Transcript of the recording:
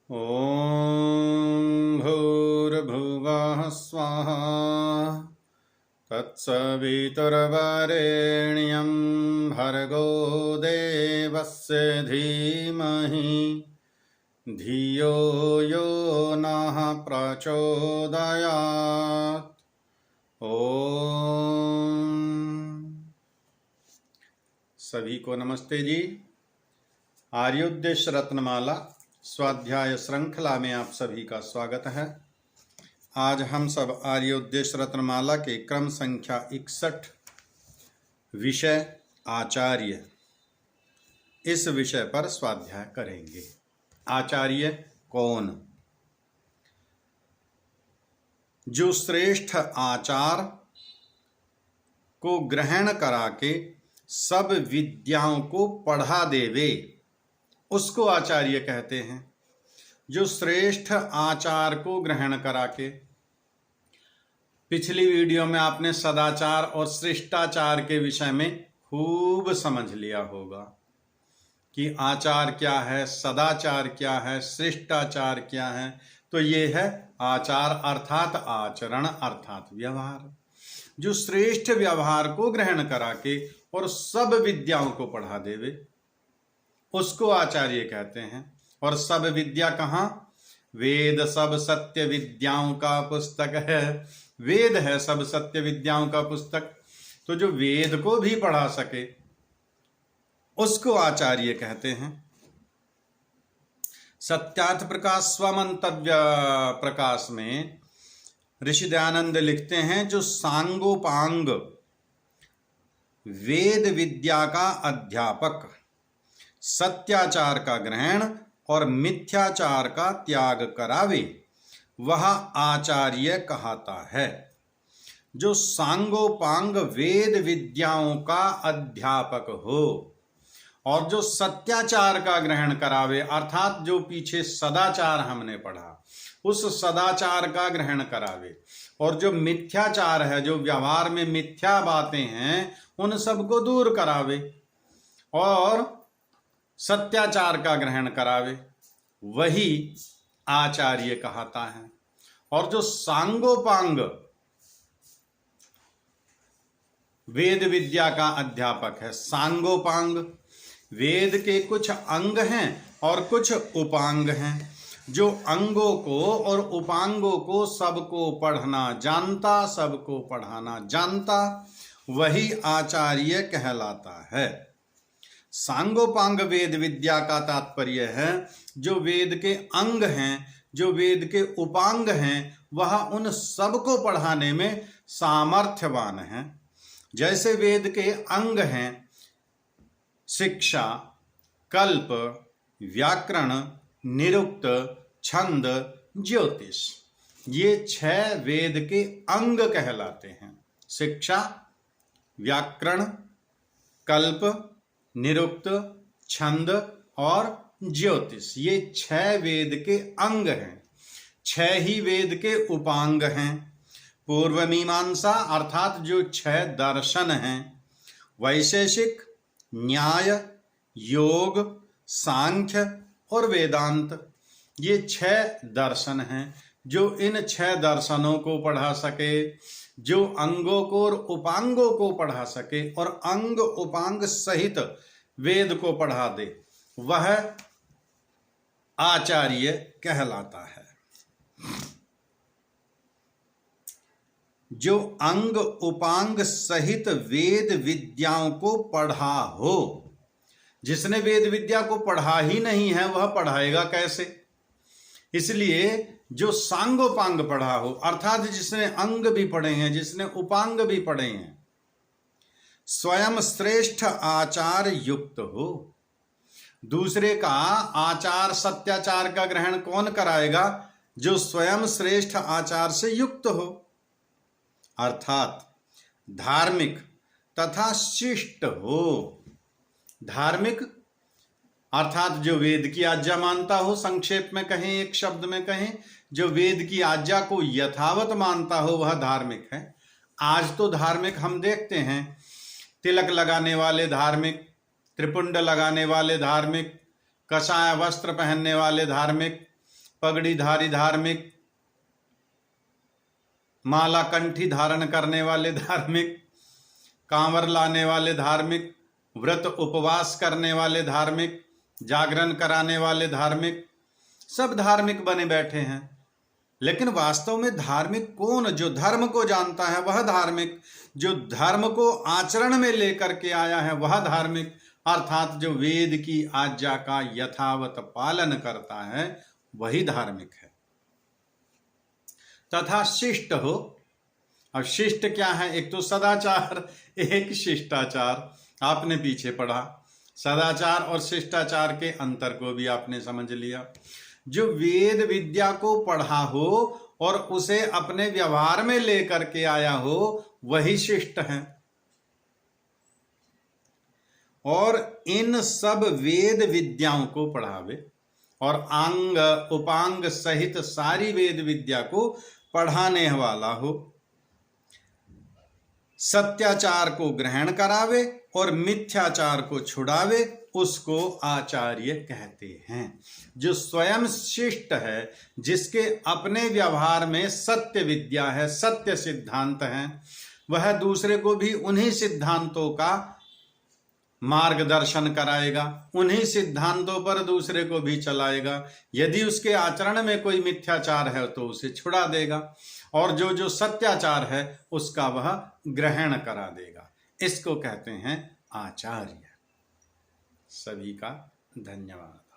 ॐ भूर्भुवः स्वः तत्सवितुर्वरेण्यं भर्गो देवस्य धीमहि धियो यो नः प्रचोदयात्। ओम सभी को नमस्ते जी। आर्योद्देश्य रत्नमाला स्वाध्याय श्रृंखला में आप सभी का स्वागत है। आज हम सब आर्योद्देश्य रत्नमाला के क्रम संख्या 61 विषय आचार्य इस विषय पर स्वाध्याय करेंगे। आचार्य कौन? जो श्रेष्ठ आचार को ग्रहण करा के सब विद्याओं को पढ़ा देवे उसको आचार्य कहते हैं। जो श्रेष्ठ आचार को ग्रहण करा के, पिछली वीडियो में आपने सदाचार और शिष्टाचार के विषय में खूब समझ लिया होगा कि आचार क्या है, सदाचार क्या है, शिष्टाचार क्या है। तो ये है आचार अर्थात आचरण अर्थात व्यवहार। जो श्रेष्ठ व्यवहार को ग्रहण करा के और सब विद्याओं को पढ़ा देवे उसको आचार्य कहते हैं। और सब विद्या कहाँ? वेद सब सत्य विद्याओं का पुस्तक है। वेद है सब सत्य विद्याओं का पुस्तक। तो जो वेद को भी पढ़ा सके उसको आचार्य कहते हैं। सत्यार्थ प्रकाश स्वमंतव्य प्रकाश में ऋषि दयानंद लिखते हैं, जो सांगोपांग वेद विद्या का अध्यापक सत्याचार का ग्रहण और मिथ्याचार का त्याग करावे वह आचार्य कहता है। जो सांगोपांग वेद विद्याओं का अध्यापक हो और जो सत्याचार का ग्रहण करावे अर्थात जो पीछे सदाचार हमने पढ़ा उस सदाचार का ग्रहण करावे और जो मिथ्याचार है, जो व्यवहार में मिथ्या बातें हैं, उन सबको दूर करावे और सत्याचार का ग्रहण करावे, वही आचार्य कहता है। और जो सांगोपांग वेद विद्या का अध्यापक है, सांगोपांग वेद के कुछ अंग हैं और कुछ उपांग हैं। जो अंगों को और उपांगों को सबको पढ़ना जानता, सबको पढ़ाना जानता, वही आचार्य कहलाता है। सांगोपांग वेद विद्या का तात्पर्य है जो वेद के अंग हैं, जो वेद के उपांग हैं, वह उन सबको पढ़ाने में सामर्थ्यवान है। जैसे वेद के अंग हैं शिक्षा, कल्प, व्याकरण, निरुक्त, छंद, ज्योतिष। ये 6 वेद के अंग कहलाते हैं। शिक्षा, व्याकरण, कल्प, निरुक्त, छंद और ज्योतिष, ये 6 वेद के अंग हैं। 6 ही वेद के उपांग हैं। पूर्व मीमांसा अर्थात जो 6 दर्शन हैं, वैशेषिक, न्याय, योग, सांख्य और वेदांत, ये 6 दर्शन हैं। जो इन 6 दर्शनों को पढ़ा सके, जो अंगों को और उपांगों को पढ़ा सके और अंग उपांग सहित वेद को पढ़ा दे, वह आचार्य कहलाता है। जो अंग उपांग सहित वेद विद्याओं को पढ़ा हो, जिसने वेद विद्या को पढ़ा ही नहीं है वह पढ़ाएगा कैसे? इसलिए जो सांगोपांग पढ़ा हो अर्थात जिसने अंग भी पढ़े हैं, जिसने उपांग भी पढ़े हैं, स्वयं श्रेष्ठ आचार युक्त हो। दूसरे का आचार सत्याचार का ग्रहण कौन कराएगा? जो स्वयं श्रेष्ठ आचार से युक्त हो, अर्थात धार्मिक तथा शिष्ट हो। धार्मिक अर्थात जो वेद की आज्ञा मानता हो, संक्षेप में कहें, एक शब्द में कहें, जो वेद की आज्ञा को यथावत मानता हो वह धार्मिक है। आज तो धार्मिक हम देखते हैं, तिलक लगाने वाले धार्मिक, त्रिपुंड लगाने वाले धार्मिक, कसाय वस्त्र पहनने वाले धार्मिक, पगड़ीधारी धार्मिक, माला कंठी धारण करने वाले धार्मिक, कांवर लाने वाले धार्मिक, व्रत उपवास करने वाले धार्मिक, जागरण कराने वाले धार्मिक, सब धार्मिक बने बैठे हैं। लेकिन वास्तव में धार्मिक कौन? जो धर्म को जानता है वह धार्मिक, जो धर्म को आचरण में लेकर के आया है वह धार्मिक, अर्थात जो वेद की आज्ञा का यथावत पालन करता है वही धार्मिक है। तथा शिष्ट हो। अब शिष्ट क्या है? एक तो सदाचार, एक शिष्टाचार। आपने पीछे पढ़ा, सदाचार और शिष्टाचार के अंतर को भी आपने समझ लिया। जो वेद विद्या को पढ़ा हो और उसे अपने व्यवहार में लेकर के आया हो वही शिष्ट है। और इन सब वेद विद्याओं को पढ़ावे और अंग उपांग सहित सारी वेद विद्या को पढ़ाने वाला हो, सत्याचार को ग्रहण करावे और मिथ्याचार को छुड़ावे, उसको आचार्य कहते हैं। जो स्वयं शिष्ट है, जिसके अपने व्यवहार में सत्य विद्या है, सत्य सिद्धांत है, वह दूसरे को भी उन्हीं सिद्धांतों का मार्गदर्शन कराएगा, उन्हीं सिद्धांतों पर दूसरे को भी चलाएगा। यदि उसके आचरण में कोई मिथ्याचार है तो उसे छुड़ा देगा, और जो जो सत्याचार है उसका वह ग्रहण करा देगा। इसको कहते हैं आचार्य। सभी का धन्यवाद।